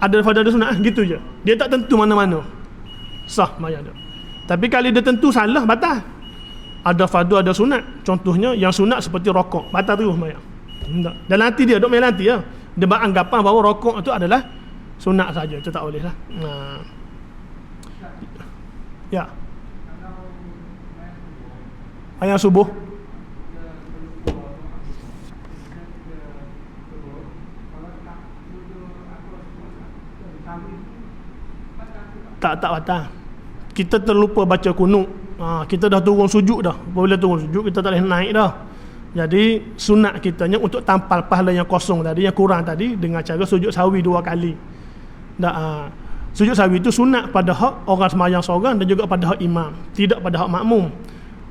ada fardu, ada sunat, gitu je. Dia tak tentu mana-mana. Sah sembahyang dia. Tapi kalau dia tentu salah, batal. Ada fardu, ada sunat. Contohnya yang sunat seperti rokok, batal terus sembahyang. Tak. Dalam hati dia, duk main hati ya. Dia beranggapan bahawa rokok itu adalah sunat saja, itu tak boleh lah. Ya. Ayat subuh. Tak batal. Kita terlupa baca kunut. Kita dah turun sujud dah. Apabila turun sujud, kita tak boleh naik dah. Jadi sunat kitanya untuk tampal pahala yang kosong tadi, yang kurang tadi, dengan cara sujud sahwi 2 kali. Sujud sahwi itu sunat pada hak orang sembahyang seorang dan juga pada hak imam, tidak pada hak makmum.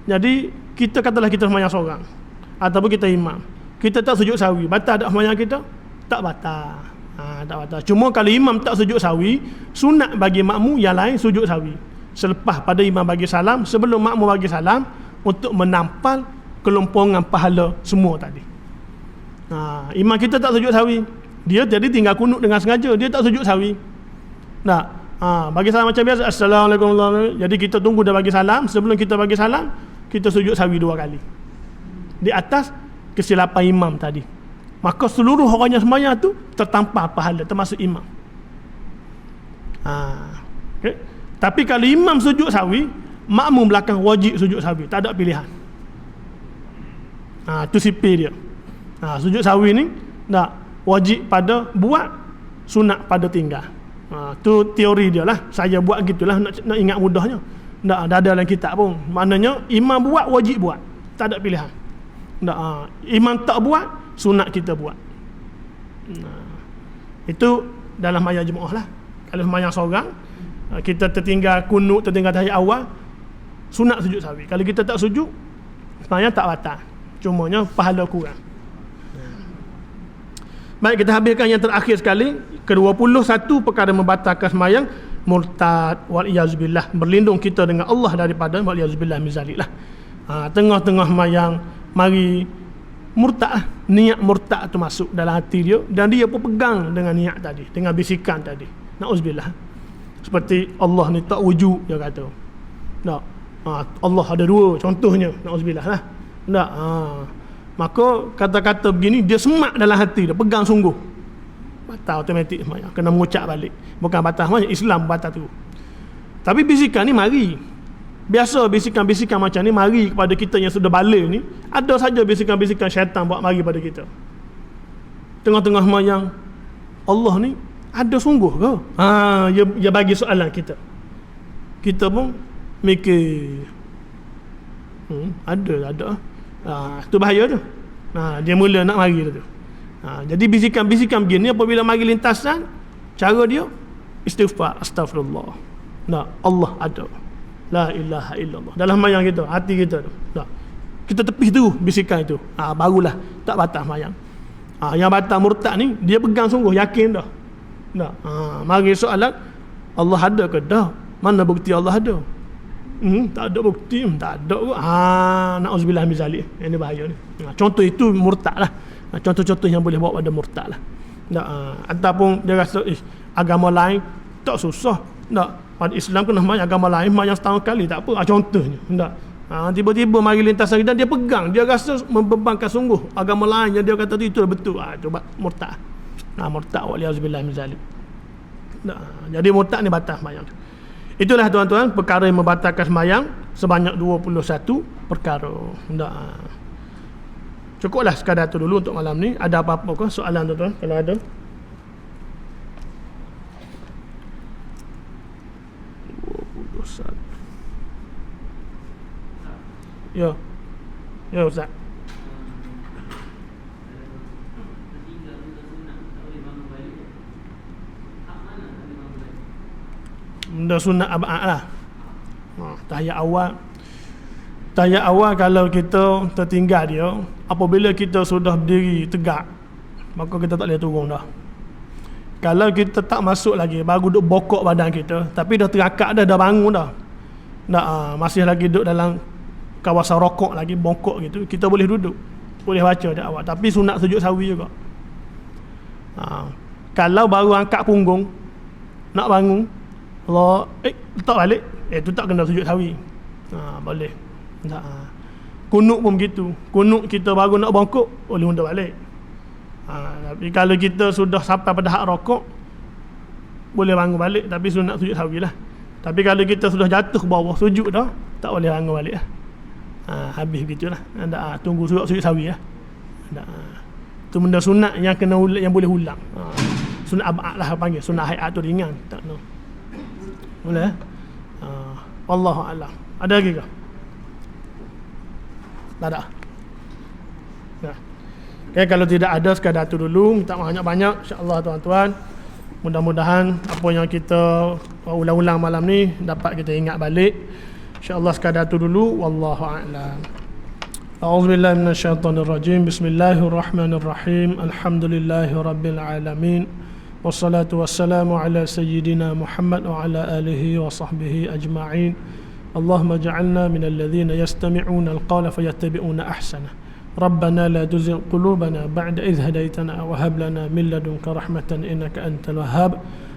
Jadi kita katalah kita sembahyang seorang ataupun kita imam, kita tak sujud sahwi, batal tak sembahyang kita? Tak batal. Tak batal. Cuma kalau imam tak sujud sahwi, sunat bagi makmum yang lain sujud sahwi selepas pada imam bagi salam, sebelum makmum bagi salam, untuk menampal kelompongan pahala semua tadi. Imam kita tak sujud sahwi, dia jadi tinggal kunut dengan sengaja, dia tak sujud sahwi. Bagi salam macam biasa, Assalamualaikum warahmatullahi wabarakatuh. Jadi kita tunggu dia bagi salam, sebelum kita bagi salam, kita sujud sahwi 2 kali. Di atas kesilapan imam tadi. Maka seluruh orang yang sembahyang tu tertampar pahala, termasuk imam. Okay. Tapi kalau imam sujud sahwi, makmum belakang wajib sujud sahwi, tak ada pilihan. Tu sipir dia. Sujud sahwi ni tak wajib pada buat, sunat pada tinggal. Tu teori dia lah. Saya buat gitulah, nak ingat mudahnya. Tak ada dalam kitab pun. Maknanya imam buat, wajib buat, tak ada pilihan. Imam tak buat, sunat kita buat. Itu dalam sembahyang jemaah lah. Kalau sembahyang seorang, kita tertinggal kunut, tertinggal tahiyat awal, sunat sujud sahwi. Kalau kita tak sujud, sembahyang tak batal, cumanya pahala kurang. Baik, kita habiskan yang terakhir sekali, ke-21 perkara membatalkan sembahyang, murtad wal iyazubillah, berlindung kita dengan Allah daripada wal iyazubillah min zalik lah. Tengah-tengah sembahyang mari murtad lah. Niat murtad tu masuk dalam hati dia, dan dia pun pegang dengan niat tadi, dengan bisikan tadi, na'uzubillah. Seperti Allah ni tak wujud, dia kata. Tak. Allah ada 2 contohnya, na'uzubillah lah. Tak. Maka kata-kata begini dia semak dalam hati dia, pegang sungguh, batal automatik sembahyang, kena mengucap balik. Bukan batal sembahyang, Islam batal tu. Tapi bisikan ni mari. Biasa bisikan-bisikan macam ni mari kepada kita yang sudah balik ni. Ada saja bisikan-bisikan syaitan buat mari pada kita. Tengah-tengah sembahyang, Allah ni ada sungguh ke? Dia bagi soalan kita. Kita pun mikir, ada. Tu bahaya tu. Dia mula nak mari tu. Jadi bisikan-bisikan begini apabila mari lintasan, cara dia istighfar, astagfirullah. Allah ada. La ilaha illallah. Dalam sembahyang kita, hati kita tu. Kita tepis tu bisikan itu. Barulah tak batal sembahyang. Yang batal murtad ni, dia pegang sungguh, yakin dah. Mari soalan, Allah ada ke? Dah. Mana bukti Allah ada? Tak ada bukti, tak ada kot. Na'uzubillah min zalik. Ini bahaya ni. Contoh itu murtad lah. Contoh-contoh yang boleh bawa pada murtad lah. Ataupun dia rasa agama lain tak susah. Pada Islam kena sembahyang, agama lain sembahyang setahun kali tak apa. Contohnya. Tiba-tiba mari lintas dan dia pegang, dia rasa membebankan sungguh agama lain yang dia kata tu itu betul. Coba murtad. Murtad waliyazubillah min zalik. Jadi murtad ni batal sembahyang. Itulah tuan-tuan perkara yang membatalkan sembahyang sebanyak 21 perkara. Cukuplah sekadar tu dulu untuk malam ni. Ada apa-apa ke soalan tuan-tuan kalau ada? Ya. Ya Ustaz. Benda sunat abad lah. Tahiyat awal kalau kita tertinggal dia, apabila kita sudah berdiri tegak, maka kita tak boleh turun dah. Kalau kita tak masuk lagi, baru duduk bokok badan kita, tapi dah terakak dah bangun dah. Masih lagi duduk dalam kawasan rokok lagi, bongkok gitu, kita boleh duduk, boleh baca dah awal. Tapi sunat sujud sahwi juga. Kalau baru angkat punggung nak bangun, Allah letak balik, tu tak kena sujud sahwi. Boleh. Tak. Kunut pun begitu. Kunut kita baru nak bongkok, boleh undur balik. Tapi kalau kita sudah sampai pada hak rokok, boleh bangun balik, tapi sunat sujud sahwi lah. Tapi kalau kita sudah jatuh ke bawah sujud dah, tak boleh bangun balik lah. Habis begitulah. Tunggu sujud sahwi lah. Tu benda sunat yang kena yang boleh ulang. Sunat abad lah panggil. Sunat hayat tu ringan. Tak no. Boleh? Wallahu a'lam. Ada lagi ke? Tak ada. Nah. Okay, kalau tidak ada sekadar tu dulu. Minta banyak-banyak insya-Allah tuan-tuan. Mudah-mudahan apa yang kita ulang-ulang malam ni dapat kita ingat balik. InsyaAllah sekadar tu dulu. Wallahu a'lam. A'udzubillahi minasyaitonirrajim. Bismillahirrahmanirrahim. Alhamdulillahi rabbil alamin. Wassalatu wassalamu ala sayyidina Muhammad wa ala alihi wa sahbihi ajma'in. Allahumma ja'alna minal ladzina yastami'una al-qawla fayattabi'una ahsana. ربنا لا تزغ قلوبنا بعد إذ هديتنا وهب لنا من لدنك رحمة إنك أنت الوهاب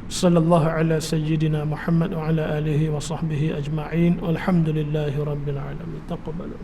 صلى الله على سيدنا محمد وعلى آله وصحبه أجمعين والحمد لله رب العالمين تقبلوا